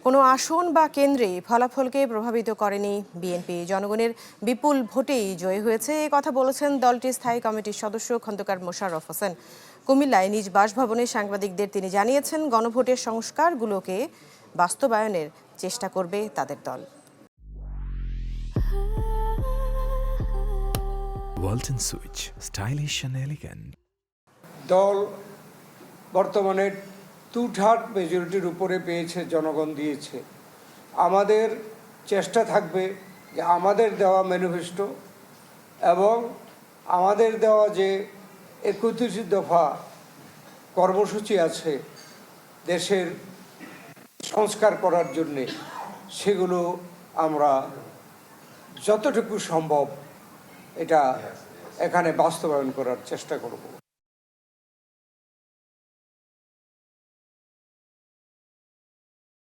কোনো আসন বা কেন্দ্রে ফলাফলকে প্রভাবিত করেনি বিএনপি, জনগণের বিপুল ভোটেই জয়ী হয়েছে, এ কথা বলেছেন দলটির স্থায়ী কমিটির সদস্য খন্দকার মোশাররফ হোসেন। কুমিল্লায় নিজ বাসভবনে সাংবাদিকদের তিনি জানিয়েছেন, গণভোটের সংস্কারগুলোকে বাস্তবায়নের চেষ্টা করবে তাদের দল। Walton switch, stylish and elegant. দল বর্তমানে 2/3 মেজরিটির উপরে পেয়েছে, জনগণ দিয়েছে। আমাদের চেষ্টা থাকবে যে আমাদের দেওয়া ম্যানিফেস্টো এবং আমাদের দেওয়া যে 31 দফা কর্মসূচি আছে দেশের সংস্কার করার জন্যে, সেগুলো আমরা যতটুকু সম্ভব এটা এখানে বাস্তবায়ন করার চেষ্টা করব।